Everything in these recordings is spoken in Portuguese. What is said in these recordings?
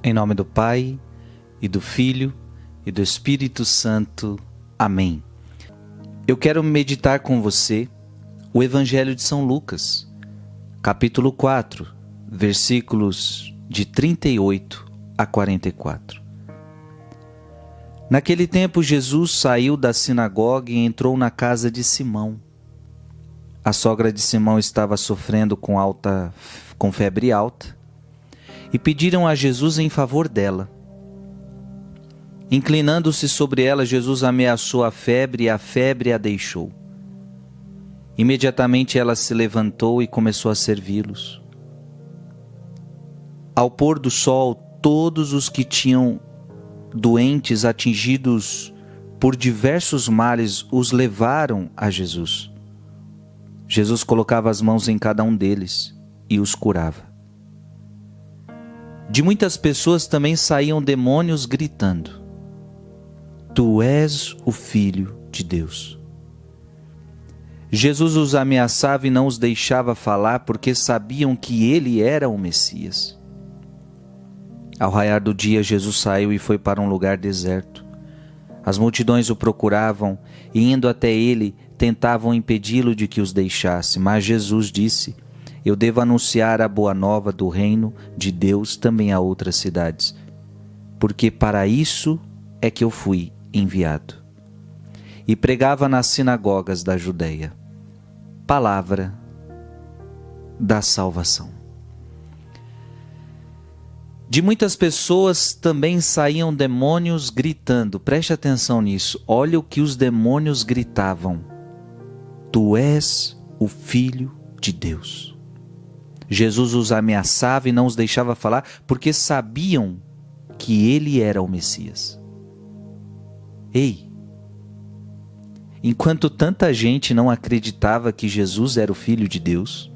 Em nome do Pai, e do Filho, e do Espírito Santo. Amém. Eu quero meditar com você o Evangelho de São Lucas, capítulo 4, versículos de 38 a 44. Naquele tempo, Jesus saiu da sinagoga e entrou na casa de Simão. A sogra de Simão estava sofrendo com febre alta e pediram a Jesus em favor dela. Inclinando-se sobre ela, Jesus ameaçou a febre e a febre a deixou. Imediatamente ela se levantou e começou a servi-los. Ao pôr do sol, todos os que tinham doentes atingidos por diversos males os levaram a Jesus. Jesus colocava as mãos em cada um deles e os curava. De muitas pessoas também saíam demônios gritando: Tu és o Filho de Deus. Jesus os ameaçava e não os deixava falar porque sabiam que ele era o Messias. Ao raiar do dia, Jesus saiu e foi para um lugar deserto. As multidões o procuravam e, indo até ele, tentavam impedi-lo de que os deixasse. Mas Jesus disse: Eu devo anunciar a boa nova do reino de Deus também a outras cidades, porque para isso é que eu fui enviado. E pregava nas sinagogas da Judeia. Palavra da salvação. De muitas pessoas também saíam demônios gritando. Preste atenção nisso. Olha o que os demônios gritavam: Tu és o Filho de Deus. Jesus os ameaçava e não os deixava falar porque sabiam que ele era o Messias. Ei! Enquanto tanta gente não acreditava que Jesus era o Filho de Deus,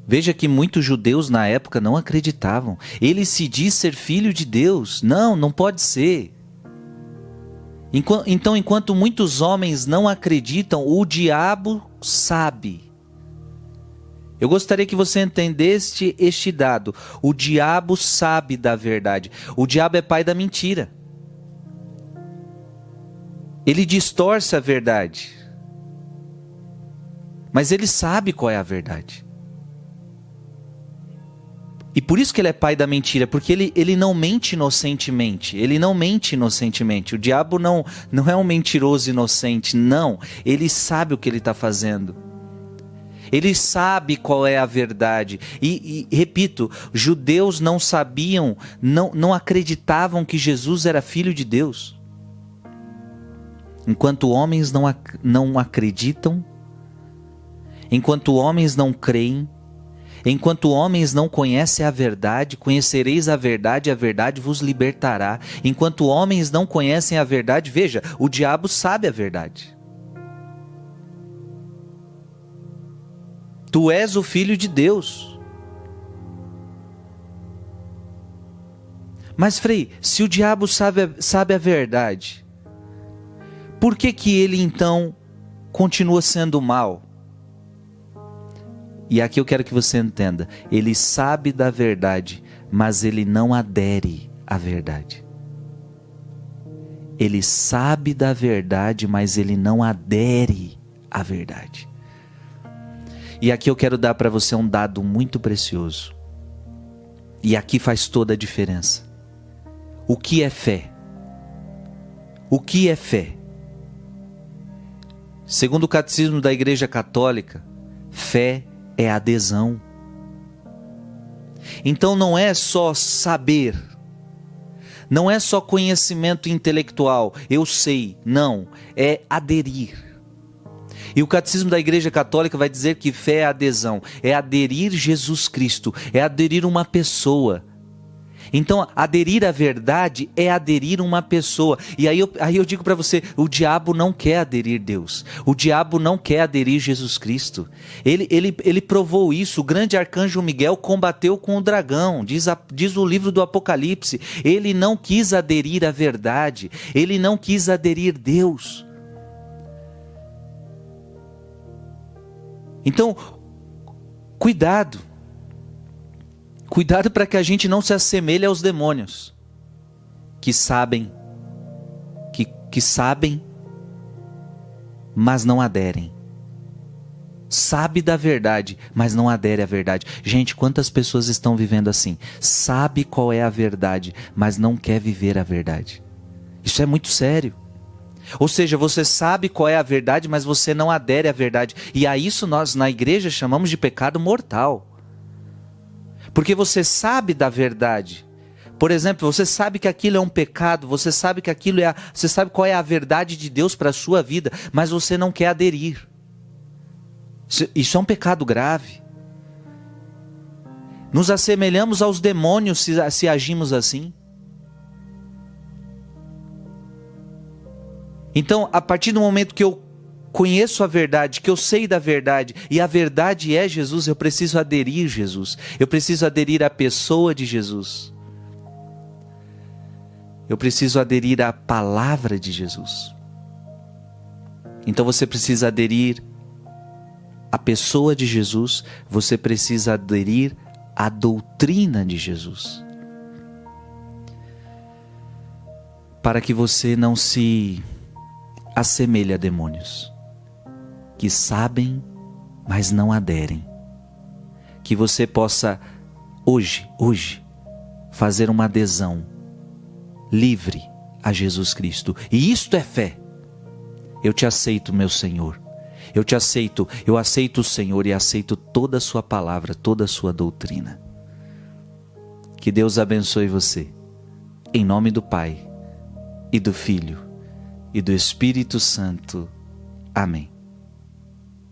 veja que muitos judeus na época não acreditavam. Ele se diz ser filho de Deus. Não pode ser. Então, enquanto muitos homens não acreditam, o diabo sabe. Eu gostaria que você entendesse este dado. O diabo sabe da verdade. O diabo é pai da mentira. Ele distorce a verdade. Mas ele sabe qual é a verdade. E por isso que ele é pai da mentira, porque ele não mente inocentemente. Ele não mente inocentemente. O diabo não é um mentiroso inocente, não. Ele sabe o que ele está fazendo. Ele sabe qual é a verdade. E repito, judeus não sabiam, não acreditavam que Jesus era filho de Deus. Enquanto homens não acreditam, enquanto homens não creem, enquanto homens não conhecem a verdade, conhecereis a verdade vos libertará. Enquanto homens não conhecem a verdade, veja, o diabo sabe a verdade. Tu és o Filho de Deus. Mas Frei, se o diabo sabe a verdade, por que ele então continua sendo mal? E aqui eu quero que você entenda, ele sabe da verdade, mas ele não adere à verdade. Ele sabe da verdade, mas ele não adere à verdade. E aqui eu quero dar para você um dado muito precioso. E aqui faz toda a diferença. O que é fé? O que é fé? Segundo o Catecismo da Igreja Católica, fé é adesão. Então não é só saber, não é só conhecimento intelectual, eu sei, não, é aderir. E o Catecismo da Igreja Católica vai dizer que fé é adesão, é aderir Jesus Cristo, é aderir uma pessoa. Então, aderir à verdade é aderir uma pessoa. E aí eu digo para você, o diabo não quer aderir Deus. O diabo não quer aderir Jesus Cristo. Ele provou isso. O grande arcanjo Miguel combateu com o dragão. Diz o livro do Apocalipse. Ele não quis aderir à verdade. Ele não quis aderir Deus. Então, cuidado. Cuidado para que a gente não se assemelhe aos demônios, que sabem, mas não aderem. Sabe da verdade, mas não adere à verdade. Gente, quantas pessoas estão vivendo assim? Sabe qual é a verdade, mas não quer viver a verdade. Isso é muito sério. Ou seja, você sabe qual é a verdade, mas você não adere à verdade. E a isso nós na igreja chamamos de pecado mortal. Porque você sabe da verdade. Por exemplo, você sabe que aquilo é um pecado, você sabe que você sabe qual é a verdade de Deus para a sua vida, mas você não quer aderir. Isso é um pecado grave. Nos assemelhamos aos demônios se agimos assim. Então, a partir do momento que eu conheço a verdade, que eu sei da verdade, e a verdade é Jesus, eu preciso aderir a Jesus. Eu preciso aderir à pessoa de Jesus. Eu preciso aderir à palavra de Jesus. Então você precisa aderir à pessoa de Jesus, você precisa aderir à doutrina de Jesus. Para que você não se assemelhe a demônios, que sabem, mas não aderem. Que você possa, hoje, fazer uma adesão livre a Jesus Cristo. E isto é fé. Eu te aceito, meu Senhor. Eu te aceito, eu aceito o Senhor e aceito toda a sua palavra, toda a sua doutrina. Que Deus abençoe você. Em nome do Pai, e do Filho, e do Espírito Santo. Amém.